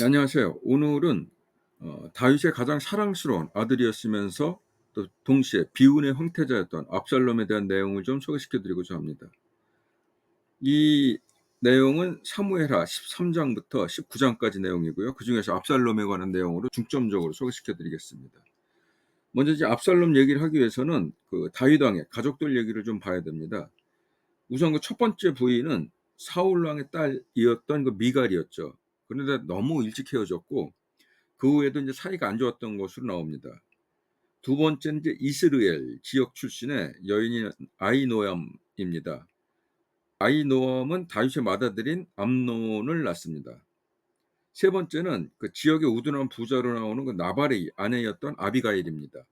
안녕하세요. 오늘은 다윗의 가장 사랑스러운 아들이었으면서 또 동시에 비운의 황태자였던 압살롬에 대한 내용을 좀 소개시켜 드리고자 합니다. 이 내용은 사무엘하 13 장부터 19 장까지 내용이고요. 그중에서 압살롬에 관한 내용으로 중점적으로 소개시켜 드리겠습니다. 먼저 이제 압살롬 얘기를 하기 위해서는 그 다윗 왕의 가족들 얘기를 좀 봐야 됩니다. 우선 그 첫 번째 부인은 사울 왕의 딸이었던 그 미갈이었죠. 그런데 너무 일찍 헤어졌고 그 후에도 이제 사이가 안 좋았던 것으로 나옵니다. 두 번째는 이제 이스라엘 지역 출신의 여인인 아히노암입니다. 아히노암은 다윗의 맏아들인 암논을 낳습니다. 세 번째는 그 지역의 우둔한 부자로 나오는 그 나발의 아내였던 아비가일입니다.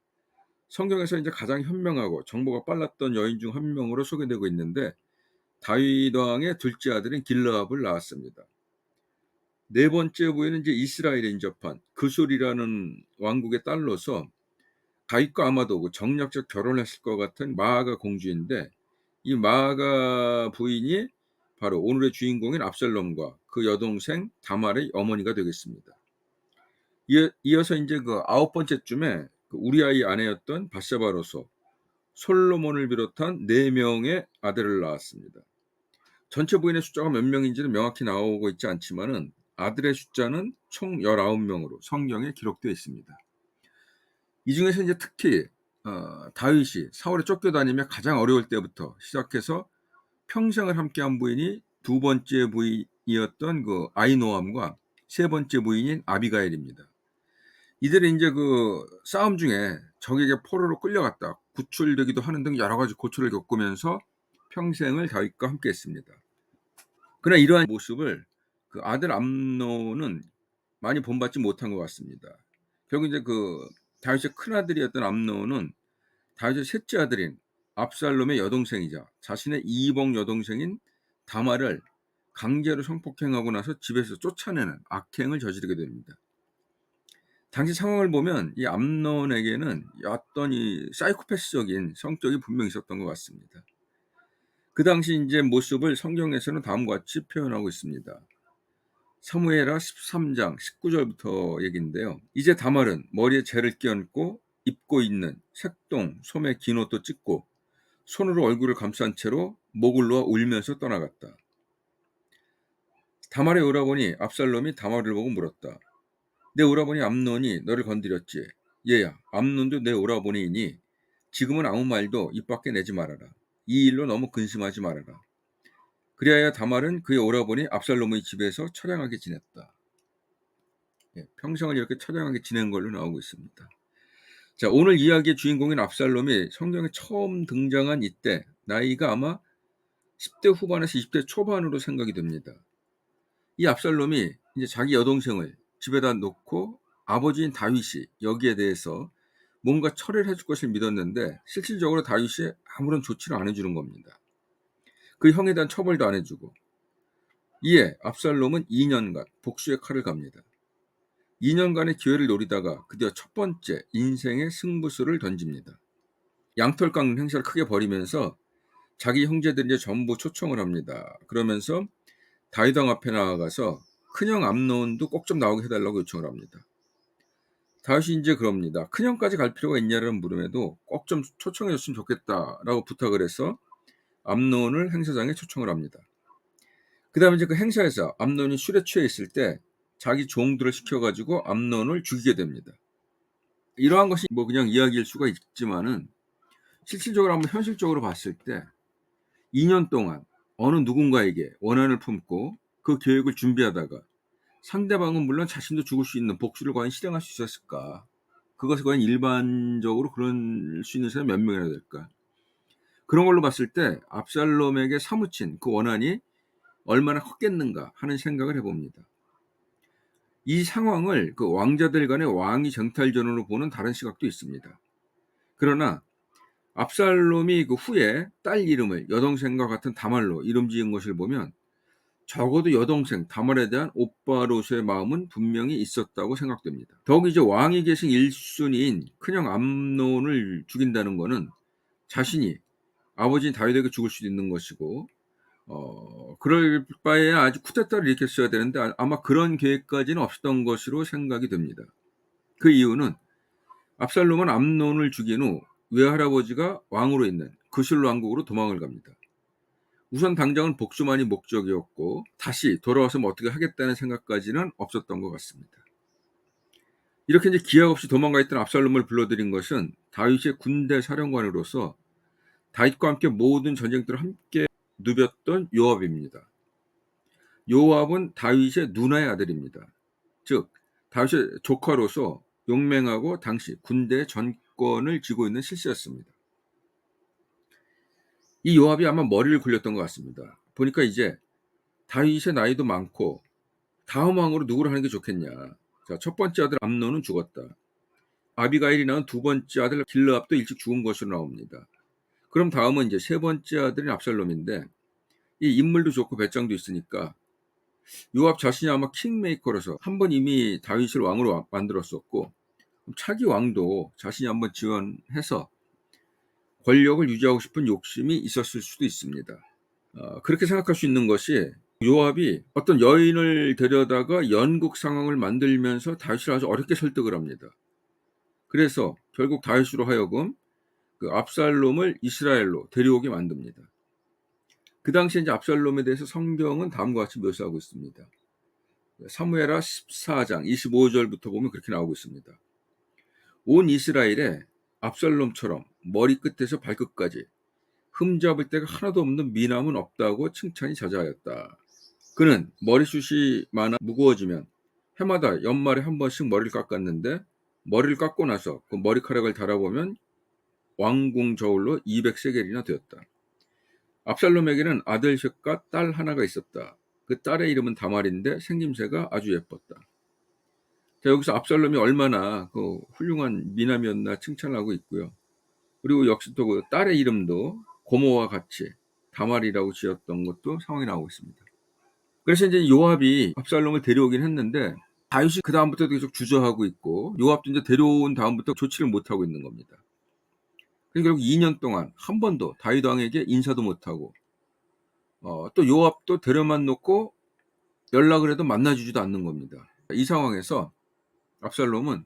성경에서 이제 가장 현명하고 정보가 빨랐던 여인 중 한 명으로 소개되고 있는데 다윗 왕의 둘째 아들인 길르압을 낳았습니다. 네 번째 부인은 이제 이스라엘에 인접한 그술이라는 왕국의 딸로서 다윗과 아마도 그 정략적 결혼을 했을 것 같은 마아가 공주인데 이 마아가 부인이 바로 오늘의 주인공인 압살롬과 그 여동생 다말의 어머니가 되겠습니다. 이어서 이제 그 아홉 번째쯤에 그 우리아의 아내였던 바세바로서 솔로몬을 비롯한 4명의 아들을 낳았습니다. 전체 부인의 숫자가 몇 명인지는 명확히 나오고 있지 않지만은 아들의 숫자는 총 19명으로 성경에 기록되어 있습니다. 이 중에서 이제 특히 다윗이 사울에 쫓겨다니며 가장 어려울 때부터 시작해서 평생을 함께한 부인이 두 번째 부인이었던 그 아히노암과 세 번째 부인인 아비가일입니다. 이들이 이제 그 싸움 중에 적에게 포로로 끌려갔다 구출되기도 하는 등 여러 가지 고초를 겪으면서 평생을 다윗과 함께했습니다. 그러나 이러한 모습을 그 아들 암논은 많이 본받지 못한 것 같습니다. 결국 이제 그 다윗의 큰 아들이었던 암논은 다윗의 셋째 아들인 압살롬의 여동생이자 자신의 이복 여동생인 다말을 강제로 성폭행하고 나서 집에서 쫓아내는 악행을 저지르게 됩니다. 당시 상황을 보면 이 암논에게는 어떤 이 사이코패스적인 성격이 분명히 있었던 것 같습니다. 그 당시 이제 모습을 성경에서는 다음과 같이 표현하고 있습니다. 사무엘하 13장 19절부터 얘기인데요. 이제 다말은 머리에 재를 끼얹고 입고 있는 색동 소매 긴 옷도 찢고 손으로 얼굴을 감싼 채로 목을 놓아 울면서 떠나갔다. 다말의 오라버니 압살롬이 다말을 보고 물었다. 내 오라버니 암논이 너를 건드렸지. 얘야, 암논도 내 오라버니이니 지금은 아무 말도 입 밖에 내지 말아라. 이 일로 너무 근심하지 말아라. 그리하여 다말은 그의 오라버니 압살롬의 집에서 처량하게 지냈다. 평생을 이렇게 처량하게 지낸 걸로 나오고 있습니다. 자, 오늘 이야기의 주인공인 압살롬이 성경에 처음 등장한 이때 나이가 아마 10대 후반에서 20대 초반으로 생각이 됩니다. 이 압살롬이 이제 자기 여동생을 집에다 놓고 아버지인 다윗이 여기에 대해서 뭔가 처리를 해줄 것을 믿었는데 실질적으로 다윗이 아무런 조치를 안 해주는 겁니다. 그 형에 대한 처벌도 안 해주고 이에 압살롬은 2년간 복수의 칼을 갑니다. 2년간의 기회를 노리다가 드디어 첫 번째 인생의 승부수를 던집니다. 양털 깎는 행사를 크게 벌이면서 자기 형제들이 전부 초청을 합니다. 그러면서 다윗 왕 앞에 나아가서 큰형 암논도 꼭 좀 나오게 해달라고 요청을 합니다. 다윗이 이제 그럽니다. 큰형까지 갈 필요가 있냐라는 물음에도 꼭 좀 초청해 줬으면 좋겠다라고 부탁을 해서 암논을 행사장에 초청을 합니다. 그 다음에 이제 그 행사에서 암논이 술에 취해 있을 때 자기 종들을 시켜가지고 암논을 죽이게 됩니다. 이러한 것이 뭐 그냥 이야기일 수가 있지만은 실질적으로 한번 현실적으로 봤을 때 2년 동안 어느 누군가에게 원한을 품고 그 계획을 준비하다가 상대방은 물론 자신도 죽을 수 있는 복수를 과연 실행할 수 있었을까? 그것을 과연 일반적으로 그럴 수 있는 사람이 몇 명이나 될까? 그런 걸로 봤을 때 압살롬에게 사무친 그 원한이 얼마나 컸겠는가 하는 생각을 해봅니다. 이 상황을 그 왕자들 간의 왕위 정탈전으로 보는 다른 시각도 있습니다. 그러나 압살롬이 그 후에 딸 이름을 여동생과 같은 다말로 이름 지은 것을 보면 적어도 여동생 다말에 대한 오빠로서의 마음은 분명히 있었다고 생각됩니다. 더욱 이제 왕이 계신 1순위인 큰형 암논을 죽인다는 것은 자신이 아버지인 다윗에게 죽을 수도 있는 것이고 그럴 바에야 아주 쿠데타를 일으켰어야 되는데 아마 그런 계획까지는 없었던 것으로 생각이 됩니다. 그 이유는 압살롬은 암논을 죽인 후 외할아버지가 왕으로 있는 그슐 왕국으로 도망을 갑니다. 우선 당장은 복수만이 목적이었고 다시 돌아와서 뭐 어떻게 하겠다는 생각까지는 없었던 것 같습니다. 이렇게 이제 기약 없이 도망가 있던 압살롬을 불러들인 것은 다윗의 군대 사령관으로서 다윗과 함께 모든 전쟁들을 함께 누볐던 요압입니다. 요압은 다윗의 누나의 아들입니다. 즉 다윗의 조카로서 용맹하고 당시 군대의 전권을 쥐고 있는 실세였습니다. 이 요압이 아마 머리를 굴렸던 것 같습니다. 보니까 이제 다윗의 나이도 많고 다음 왕으로 누구를 하는 게 좋겠냐. 자, 첫 번째 아들 암논은 죽었다. 아비가일이 낳은 두 번째 아들 길르압도 일찍 죽은 것으로 나옵니다. 그럼 다음은 이제 세 번째 아들인 압살롬인데 이 인물도 좋고 배짱도 있으니까 요압 자신이 아마 킹메이커로서 한 번 이미 다윗을 왕으로 만들었었고 차기 왕도 자신이 한번 지원해서 권력을 유지하고 싶은 욕심이 있었을 수도 있습니다. 그렇게 생각할 수 있는 것이 요압이 어떤 여인을 데려다가 연극 상황을 만들면서 다윗을 아주 어렵게 설득을 합니다. 그래서 결국 다윗으로 하여금 그 압살롬을 이스라엘로 데려오게 만듭니다. 그 당시에 이제 압살롬에 대해서 성경은 다음과 같이 묘사하고 있습니다. 사무엘하 14장 25절부터 보면 그렇게 나오고 있습니다. 온 이스라엘에 압살롬처럼 머리끝에서 발끝까지 흠잡을 데가 하나도 없는 미남은 없다고 칭찬이 자자하였다. 그는 머리숱이 많아 무거워지면 해마다 연말에 한 번씩 머리를 깎았는데 머리를 깎고 나서 그 머리카락을 달아보면 왕궁 저울로 200세겔이나 되었다. 압살롬에게는 아들 셋과 딸 하나가 있었다. 그 딸의 이름은 다말인데 생김새가 아주 예뻤다. 자, 여기서 압살롬이 얼마나 그 훌륭한 미남이었나 칭찬을 하고 있고요. 그리고 역시 또 그 딸의 이름도 고모와 같이 다말이라고 지었던 것도 상황이 나오고 있습니다. 그래서 이제 요압이 압살롬을 데려오긴 했는데 다윗이 그 다음부터 계속 주저하고 있고 요압도 이제 데려온 다음부터 조치를 못하고 있는 겁니다. 그래서 결국 2년 동안 한 번도 다윗 왕에게 인사도 못하고 또 요압도 데려만 놓고 연락을 해도 만나주지도 않는 겁니다. 이 상황에서 압살롬은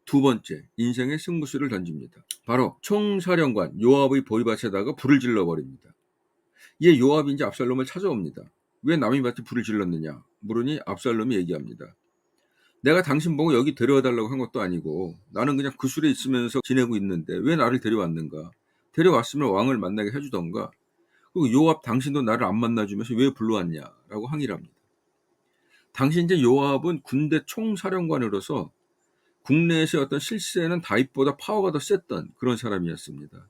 두 번째 인생의 승부수를 던집니다. 바로 총사령관 요압의 보리밭에다가 불을 질러버립니다. 이에 요압이 이제 압살롬을 찾아옵니다. 왜 남의 밭에 불을 질렀느냐 물으니 압살롬이 얘기합니다. 내가 당신 보고 여기 데려와달라고 한 것도 아니고 나는 그냥 그술에 있으면서 지내고 있는데 왜 나를 데려왔는가. 데려왔으면 왕을 만나게 해주던가. 그리고 요압 당신도 나를 안 만나주면서 왜 불러왔냐라고 항의를 합니다. 당시 이제 요압은 군대 총사령관으로서 국내에서의 어떤 실세는 다윗보다 파워가 더 셌던 그런 사람이었습니다.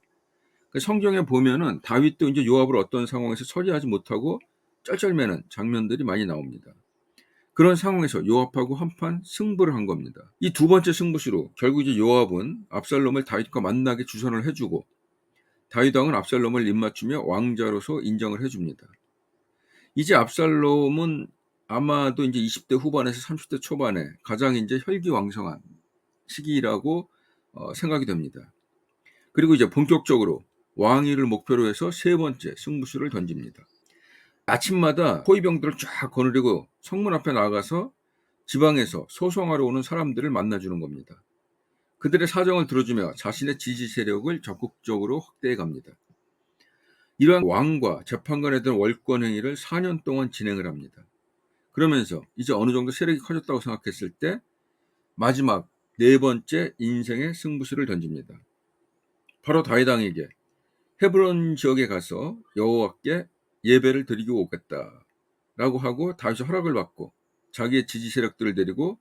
성경에 보면은 다윗도 이제 요압을 어떤 상황에서 처리하지 못하고 쩔쩔매는 장면들이 많이 나옵니다. 그런 상황에서 요압하고 한판 승부를 한 겁니다. 이 두 번째 승부수로 결국 이제 요압은 압살롬을 다윗과 만나게 주선을 해주고 다윗 왕은 압살롬을 입맞추며 왕자로서 인정을 해줍니다. 이제 압살롬은 아마도 이제 20대 후반에서 30대 초반에 가장 이제 혈기왕성한 시기라고 생각이 됩니다. 그리고 이제 본격적으로 왕위를 목표로 해서 세 번째 승부수를 던집니다. 아침마다 호위병들을 쫙 거느리고 성문 앞에 나가서 지방에서 소송하러 오는 사람들을 만나주는 겁니다. 그들의 사정을 들어주며 자신의 지지 세력을 적극적으로 확대해 갑니다. 이러한 왕과 재판관에 대한 월권 행위를 4년 동안 진행을 합니다. 그러면서 이제 어느 정도 세력이 커졌다고 생각했을 때 마지막 네 번째 인생의 승부수를 던집니다. 바로 다윗 왕에게 헤브론 지역에 가서 여호와께 예배를 드리고 오겠다라고 하고 다윗이 허락을 받고 자기의 지지 세력들을 데리고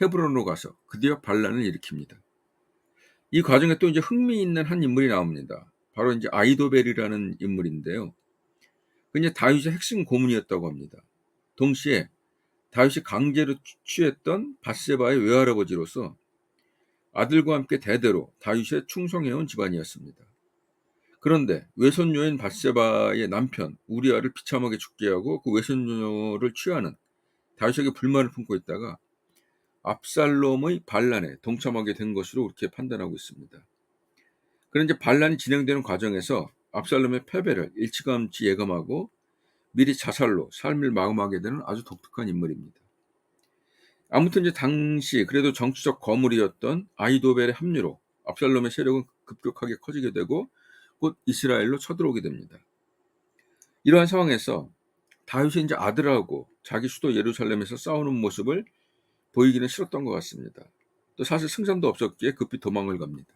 헤브론으로 가서 드디어 반란을 일으킵니다. 이 과정에 또 이제 흥미있는 한 인물이 나옵니다. 바로 이제 아이도벨이라는 인물인데요. 그 이제 다윗의 핵심 고문이었다고 합니다. 동시에 다윗이 강제로 취했던 밧세바의 외할아버지로서 아들과 함께 대대로 다윗에 충성해온 집안이었습니다. 그런데 외손녀인 밧세바의 남편 우리아를 비참하게 죽게 하고 그 외손녀를 취하는 다윗에게 불만을 품고 있다가 압살롬의 반란에 동참하게 된 것으로 그렇게 판단하고 있습니다. 그런데 이제 반란이 진행되는 과정에서 압살롬의 패배를 일찌감치 예감하고 미리 자살로 삶을 마감하게 되는 아주 독특한 인물입니다. 아무튼 이제 당시 그래도 정치적 거물이었던 아히도벨의 합류로 압살롬의 세력은 급격하게 커지게 되고 곧 이스라엘로 쳐들어오게 됩니다. 이러한 상황에서 다윗이 이제 아들하고 자기 수도 예루살렘에서 싸우는 모습을 보이기는 싫었던 것 같습니다. 또 사실 승산도 없었기에 급히 도망을 갑니다.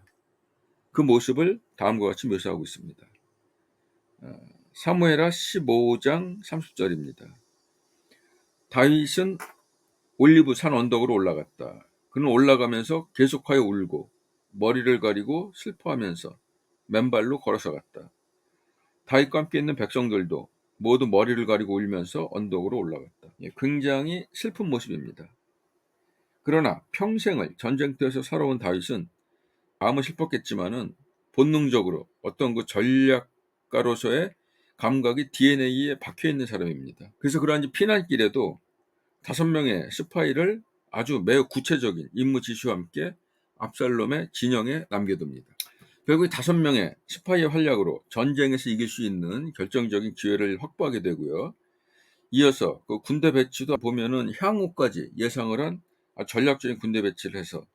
그 모습을 다음과 같이 묘사하고 있습니다. 사무엘하 15장 30절입니다. 다윗은 올리브 산 언덕으로 올라갔다. 그는 올라가면서 계속하여 울고 머리를 가리고 슬퍼하면서 맨발로 걸어서 갔다. 다윗과 함께 있는 백성들도 모두 머리를 가리고 울면서 언덕으로 올라갔다. 굉장히 슬픈 모습입니다. 그러나 평생을 전쟁터에서 살아온 다윗은 마음은 슬펐겠지만은 본능적으로 어떤 그 전략가로서의 감각이 DNA에 박혀 있는 사람입니다. 그래서 그러한 피난길에도 5명의 스파이를 아주 매우 구체적인 임무 지시와 함께 압살롬의 진영에 남겨둡니다. 결국 5명의 스파이의 활약으로 전쟁에서 이길 수 있는 결정적인 기회를 확보하게 되고요. 이어서 그 군대 배치도 보면은 향후까지 예상을 한 전략적인 군대 배치를 해서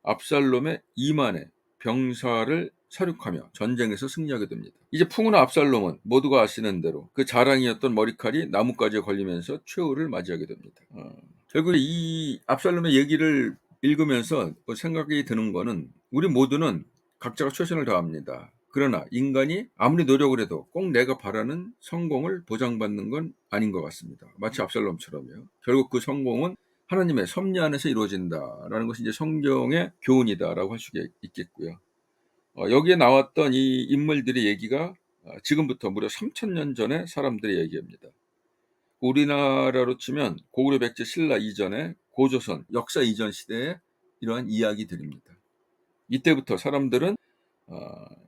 압살롬의 2만의 병사를 사륙하며 전쟁에서 승리하게 됩니다. 이제 풍운한 압살롬은 모두가 아시는 대로 그 자랑이었던 머리칼이 나뭇가지에 걸리면서 최후를 맞이하게 됩니다. 결국 이 압살롬의 얘기를 읽으면서 생각이 드는 거는 우리 모두는 각자가 최선을 다합니다. 그러나 인간이 아무리 노력을 해도 꼭 내가 바라는 성공을 보장받는 건 아닌 것 같습니다. 마치 압살롬처럼요. 결국 그 성공은 하나님의 섭리 안에서 이루어진다라는 것이 이제 성경의 교훈이다라고 할 수 있겠고요. 여기에 나왔던 이 인물들의 얘기가 지금부터 무려 3000년 전의 사람들의 얘기입니다. 우리나라로 치면 고구려 백제 신라 이전의 고조선 역사 이전 시대의 이러한 이야기들입니다. 이때부터 사람들은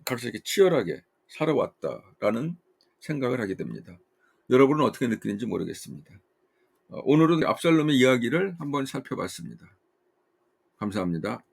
각자 이렇게 치열하게 살아왔다라는 생각을 하게 됩니다. 여러분은 어떻게 느끼는지 모르겠습니다. 오늘은 압살롬의 이야기를 한번 살펴봤습니다. 감사합니다.